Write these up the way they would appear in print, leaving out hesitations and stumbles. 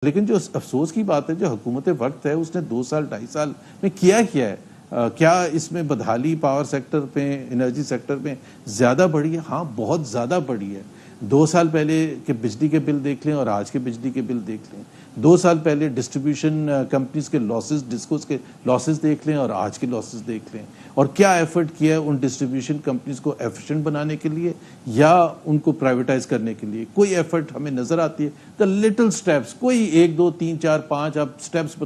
لیکن جو افسوس کی بات ہے جو حکومت وقت ہے اس نے 2 سال 2.5 سال میں کیا ہے کیا اس میں بدحالی پاور سیکٹر پہ انرجی سیکٹر پہ زیادہ بڑھی ہے؟ ہاں بہت زیادہ بڑھی ہے. 2 سال پہلے کے بجلی کے بل دیکھ لیں اور آج کے بجلی کے بل دیکھ لیں. 2 سال پہلے ڈسٹریبیوشن کمپنیز کے لاسز ڈسکوز کے لاسز دیکھ لیں اور آج کے لاسز دیکھ لیں. اور کیا ایفرٹ کیا ہے ان ڈسٹریبیوشن کمپنیز کو ایفیشینٹ بنانے کے لیے یا ان کو پرائیویٹائز کرنے کے لیے؟ کوئی ایفرٹ ہمیں نظر آتی ہے. دا لٹل سٹیپس کوئی 1 2 3 4 5 آپ سٹیپس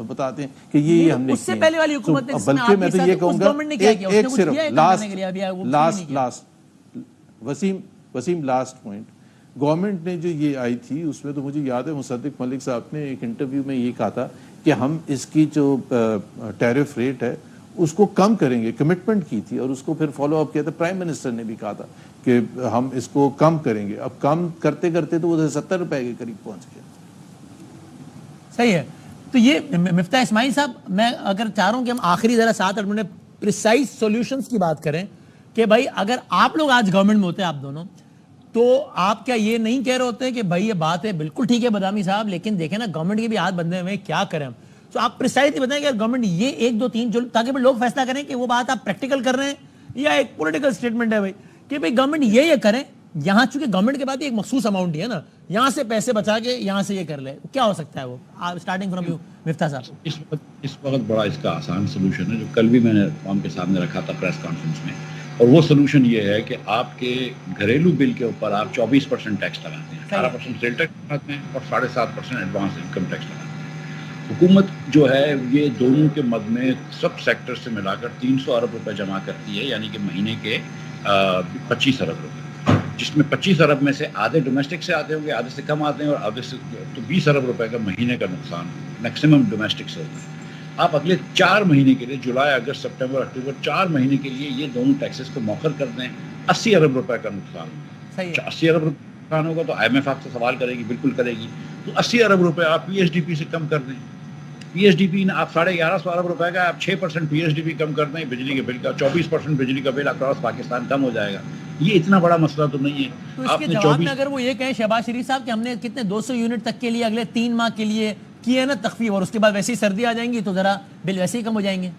بتاتے ہیں کہ یہ ہم نے اس سے پہلے والی حکومت نے بلکہ میں تو یہ کہوں گا ایک صرف وسیم لاسٹ پوائنٹ گورنمنٹ نے جو یہ آئی تھی اس میں تو مجھے یاد ہے مصدق ملک صاحب نے ایک انٹرویو میں یہ کہا تھا کہ ہم اس کی جو ٹیرف ریٹ ہے اس کو کم کریں گے, کمٹمنٹ کی تھی اور اس کو پھر فالو اپ کیا تھا. پرائم منسٹر نے بھی کہا تھا کہ ہم اس کو کم کریں گے. اب کم کرتے کرتے تو وہ 70 روپے کے قریب پہنچ گیا. صحیح ہے. تو یہ مفتاح اسماعیل صاحب, میں اگر چاہ رہا ہوں کہ ہم آخری ذرا 7-8 منٹ پریسائز سولوشنز کی بات کریں کہ بھائی اگر آپ لوگ آج گورنمنٹ میں ہوتے ہیں آپ دونوں, تو آپ کیا یہ نہیں کہہ رہے ہوتے کہ بھائی یہ بات ہے بالکل ٹھیک ہے بادامی صاحب, لیکن دیکھیں نا گورنمنٹ کے بھی ہاتھ بندھے ہوئے ہیں, کیا کریں ہم. تو آپ پریسائزلی بتائیں کہ گورنمنٹ یہ 1 2 3 جو تاکہ لوگ فیصلہ کریں کہ وہ بات آپ پریکٹیکل کر رہے ہیں یا ایک پولیٹیکل سٹیٹمنٹ ہے بھائی کہ بھائی گورنمنٹ یہ کریں. یہاں چونکہ گورنمنٹ کے بعد ایک مخصوص اماؤنٹ ہے نا, یہاں سے پیسے بچا کے یہاں سے یہ کر لے, کیا ہو سکتا ہے وہ اسٹارٹنگ فرام یو مفتاح صاحب؟ اس وقت بڑا اس کا آسان سولوشن ہے جو کل بھی میں نے قوم کے سامنے رکھا تھا پریس کانفرنس میں, اور وہ سولوشن یہ ہے کہ آپ کے گھریلو بل کے اوپر آپ 24% ٹیکس لگاتے ہیں, 18% سیل ٹیکس لگاتے ہیں اور 7.5% ایڈوانس انکم ٹیکس لگاتے ہیں. حکومت جو ہے یہ دونوں کے مد میں سب سیکٹر سے ملا کر 300 ارب روپے جمع کرتی ہے, یعنی کہ مہینے کے 25 ارب روپے, جس میں 25 ارب میں سے آدھے ڈومیسٹک سے آتے ہوں گے, آدھے سے کم آتے ہیں, اور آدھے سے تو 20 ارب روپے کا مہینے کا نقصان میکسیمم ڈومیسٹک سے ہوتا ہے. آپ اگلے 4 مہینے کے لیے جولائی اگست سپٹمبر اکتوبر 4 مہینے کے لیے یہ دونوں ٹیکسز کو مؤخر کر دیں. 80 ارب روپے کا نقصان ہوگا. 80 ارب روپے کا نقصان ہوگا تو آئی ایم ایف آپ سے سوال کرے گی, بالکل کرے گی. تو 80 ارب روپے آپ پی ایچ ڈی پی سے کم کر دیں. پی ایچ ڈی پی آپ 1150 ارب روپے کا آپ 6% پی ایچ ڈی پی کم کر دیں. بجلی کے بل کا 24% بجلی کا بل اکراس پاکستان کم ہو جائے گا. یہ اتنا بڑا مسئلہ تو نہیں ہے. تو اس کے جواب میں اگر وہ یہ کہیں شہباز شریف صاحب کہ ہم نے کتنے 200 یونٹ تک کے لیے اگلے 3 ماہ کے لیے کی ہے نا تخفیف, اور اس کے بعد ویسے ہی سردی آ جائیں گی تو ذرا بل ویسے ہی کم ہو جائیں گے.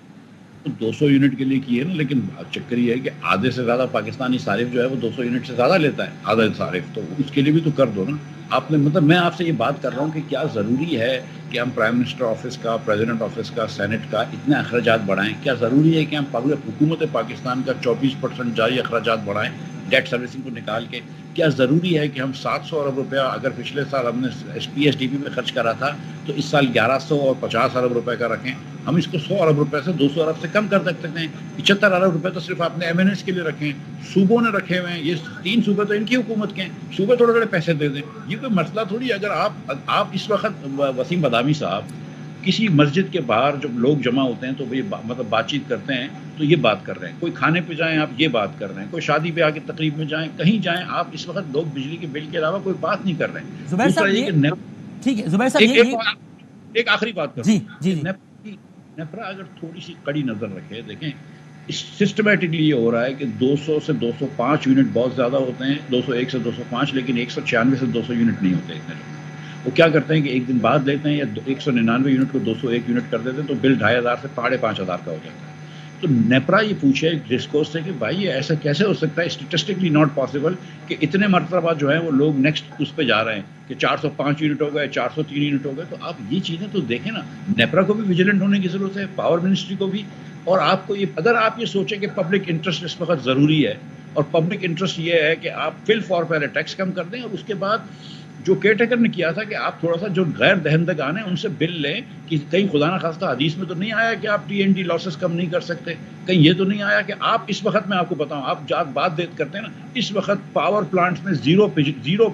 200 یونٹ کے لیے کی ہے نا, لیکن چکر یہ ہے کہ آدھے سے زیادہ پاکستانی صارف جو ہے وہ 200 یونٹ سے زیادہ لیتا ہے, آدھا صارف, تو اس کے لیے بھی تو کر دو نا. آپ نے مطلب میں آپ سے یہ بات کر رہا ہوں کہ کیا ضروری ہے کہ ہم پرائم منسٹر آفس کا, پریزیڈنٹ آفس کا, سینٹ کا اتنے اخراجات بڑھائیں؟ کیا ضروری ہے کہ ہم حکومت پاکستان کا 24% جاری اخراجات بڑھائیں ڈیٹ سروسنگ کو نکال کے؟ کیا ضروری ہے کہ ہم 700 ارب روپیہ اگر پچھلے سال ہم نے پی ایچ ڈی پی میں خرچ کرا تھا تو اس سال 1150 ارب روپے کا رکھیں؟ ہم اس کو 100 ارب روپے سے 200 ارب سے کم کر سکتے ہیں. 75 ارب روپے تو صرف آپ نے ایم این ایس کے لیے رکھے ہیں, صوبوں نے رکھے ہوئے ہیں. یہ 3 صوبے تو ان کی حکومت کے ہیں, صوبے تھوڑے تھوڑے پیسے دے دیں. یہ کوئی مسئلہ تھوڑی ہے. اگر آپ اس وقت وسیم بادامی صاحب کسی مسجد کے باہر جب لوگ جمع ہوتے ہیں تو وہ مطلب بات چیت کرتے ہیں تو یہ بات کر رہے ہیں, کوئی کھانے پہ جائیں آپ یہ بات کر رہے ہیں, کوئی شادی بیاہ کی تقریب میں جائیں, کہیں جائیں آپ اس وقت لوگ بجلی کے بل کے علاوہ کوئی بات نہیں کر رہے ہیں. زبیر صاحب ٹھیک ہے, زبیر صاحب ایک آخری بات کر جی جی نیپرا اگر تھوڑی سی کڑی نظر رکھے, دیکھیں سسٹمیٹکلی یہ ہو رہا ہے کہ 200 سے 205 یونٹ بہت زیادہ ہوتے ہیں, 201 سے 205, لیکن 196 سے 200 یونٹ نہیں ہوتے اتنے لوگ. وہ کیا کرتے ہیں کہ ایک دن بعد لیتے ہیں یا 199 یونٹ کو 201 یونٹ کر دیتے ہیں تو بل 2500 سے 5500 کا ہو جاتا ہے. تو نیپرا یہ پوچھے ڈسکورس سے کہ بھائی یہ ایسا کیسے ہو سکتا ہے, اسٹیٹسٹکلی ناٹ پاسبل کہ اتنے مرتبہ جو ہے وہ لوگ نیکسٹ اس پہ جا رہے ہیں کہ 405 یونٹ ہو گئے, 403 یونٹ ہو گئے. تو آپ یہ چیزیں تو دیکھیں نا, نیپرا کو بھی ویجیلنٹ ہونے کی ضرورت ہے, پاور منسٹری کو بھی. اور آپ کو یہ اگر آپ یہ سوچیں کہ پبلک انٹرسٹ اس وقت ضروری ہے, اور پبلک انٹرسٹ یہ ہے کہ آپ فل فور پہلے ٹیکس کم کر دیں, اور اس کے بعد جو کیئر ٹیکر نے کیا تھا کہ آپ تھوڑا سا جو غیر دہندگان ہیں ان سے بل لیں, کہ کہیں خدا نہ خواستہ حدیث میں تو نہیں آیا کہ آپ ٹی این ڈی لاسز کم نہیں کر سکتے, کہیں یہ تو نہیں آیا کہ آپ اس وقت میں آپ کو بتاؤں, آپ بات کرتے ہیں نا, اس وقت پاور پلانٹس میں زیرو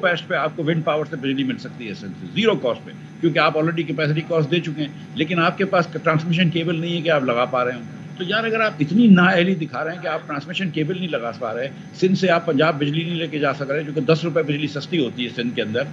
پیسٹ پہ آپ کو ونڈ پاور سے بجلی مل سکتی ہے, زیرو کاسٹ پہ, کیونکہ آپ آلریڈی کیپیسٹی کاسٹ دے چکے ہیں, لیکن آپ کے پاس ٹرانسمیشن کیبل نہیں ہے کہ آپ لگا پا رہے ہوں. تو یار اگر آپ اتنی نااہلی دکھا رہے ہیں کہ آپ ٹرانسمیشن کیبل نہیں لگا پا رہے, سندھ سے آپ پنجاب بجلی نہیں لے کے جا سک رہے, کیونکہ 10 روپے بجلی سستی ہوتی ہے سندھ کے اندر,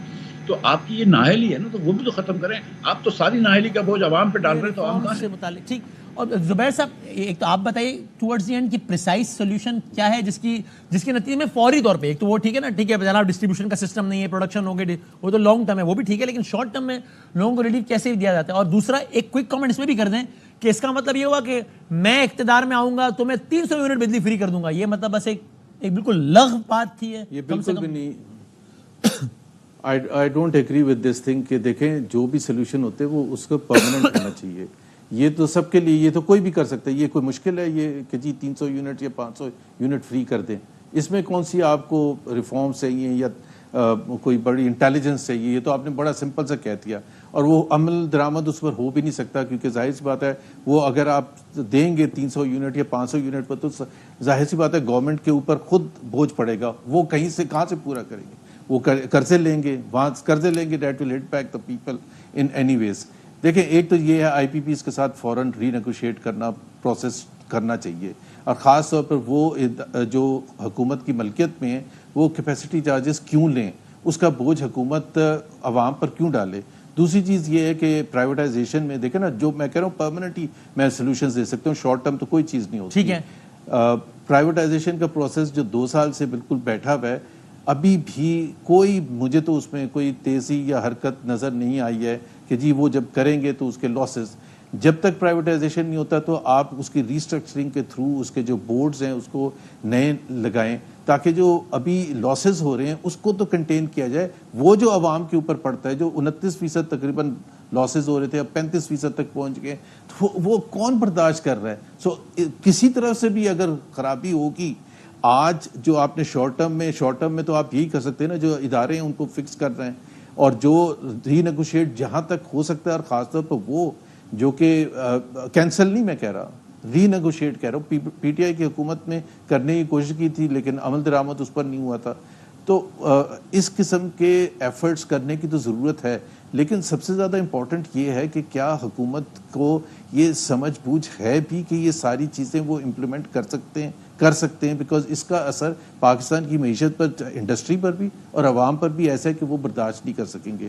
تو آپ کی یہ نااہلی ہے نا، تو وہ بھی تو ختم کریں. آپ تو ساری نااہلی کا بوجھ عوام پہ ڈال رہے ہیں، تو عوام کہاں سے متعلق ٹھیک. اور زبیر صاحب ایک تو آپ بتائیے ٹورڈز دی اینڈ کی پریسائز سولوشن کیا ہے جس کے نتیجے میں فوری طور پہ، ایک تو وہ ٹھیک ہے نا، ٹھیک ہے جناب ڈسٹریبیوشن کا سسٹم نہیں ہے، پروڈکشن ہو گئی، وہ تو لانگ ٹرم ہے، وہ بھی ٹھیک ہے، لیکن شارٹ ٹرم میں لوگوں کو ریلیف کیسے دیا جاتا ہے؟ اور دوسرا ایک کوئک کامنٹ اس میں بھی کر دیں کہ اس کا مطلب یہ ہوا کہ میں اقتدار میں آؤں گا تو میں 300 یونٹ بجلی فری کر دوں گا، یہ مطلب بس ایک بالکل لغو بات تھی ہے. یہ بالکل بھی نہیں. I don't agree with this thing کہ دیکھیں جو بھی سلوشن ہوتے ہیں وہ اس کو پرماننٹ ہونا چاہیے. یہ تو سب کے لیے، یہ تو کوئی بھی کر سکتا ہے. یہ کوئی مشکل ہے یہ کہ جی 300 یونٹ یا 500 یونٹ فری کر دیں؟ اس میں کون سی آپ کو ریفارم چاہیے یا کوئی بڑی انٹیلیجنس چاہیے؟ یہ تو آپ نے بڑا سمپل سا کہہ دیا، اور وہ عمل درآمد اس پر ہو بھی نہیں سکتا، کیونکہ ظاہر سی بات ہے وہ اگر آپ دیں گے 300 یونٹ یا 500 یونٹ پر تو ظاہر سی بات ہے گورنمنٹ کے اوپر خود بوجھ پڑے گا. وہ کہاں سے پورا کریں گے؟ وہ قرضے لیں گے، وہاں قرضے لیں گے. That will hit back the people in any ways. دیکھیں ایک تو یہ ہے آئی پی پیز کے ساتھ فوراً ری نیگوشیٹ کرنا، پروسیس کرنا چاہیے، اور خاص طور پر وہ جو حکومت کی ملکیت میں ہیں وہ کیپیسٹی چارجز کیوں لیں، اس کا بوجھ حکومت عوام پر کیوں ڈالے. دوسری چیز یہ ہے کہ پرائیویٹائزیشن میں دیکھیں نا، جو میں کہہ رہا ہوں پرماننٹ ہی میں سولوشنز دے سکتا ہوں، شارٹ ٹرم تو کوئی چیز نہیں ہوتی. ٹھیک ہے. پرائیویٹائزیشن کا پروسیس جو 2 سال سے بالکل بیٹھا ہوا ہے، ابھی بھی کوئی، مجھے تو اس میں کوئی تیزی یا حرکت نظر نہیں آئی ہے کہ جی وہ جب کریں گے تو اس کے لاسز. جب تک پرائیویٹائزیشن نہیں ہوتا تو آپ اس کی ریسٹرکچرنگ کے تھرو اس کے جو بورڈز ہیں اس کو نئے لگائیں، تاکہ جو ابھی لاسز ہو رہے ہیں اس کو تو کنٹین کیا جائے. وہ جو عوام کے اوپر پڑتا ہے، جو 29% تقریباً لاسز ہو رہے تھے، اب 35% تک پہنچ گئے، تو وہ کون برداشت کر رہا ہے؟ سو کسی طرف سے بھی اگر خرابی ہوگی، آج جو آپ نے شارٹ ٹرم میں تو آپ یہی کر سکتے ہیں نا، جو ادارے ہیں ان کو فکس کر رہے ہیں، اور جو ری نیگوشیٹ جہاں تک ہو سکتا ہے، اور خاص طور پر وہ جو کہ کینسل نہیں میں کہہ رہا، ری نیگوشیٹ کہہ رہا ہوں. پی ٹی آئی کی حکومت نے کرنے کی کوشش کی تھی لیکن عمل درآمد اس پر نہیں ہوا تھا. تو اس قسم کے ایفرٹس کرنے کی تو ضرورت ہے، لیکن سب سے زیادہ امپورٹنٹ یہ ہے کہ کیا حکومت کو یہ سمجھ بوجھ ہے بھی کہ یہ ساری چیزیں وہ امپلیمنٹ کر سکتے ہیں، بیکاز اس کا اثر پاکستان کی معیشت پر، انڈسٹری پر بھی اور عوام پر بھی ایسا ہے کہ وہ برداشت نہیں کر سکیں گے.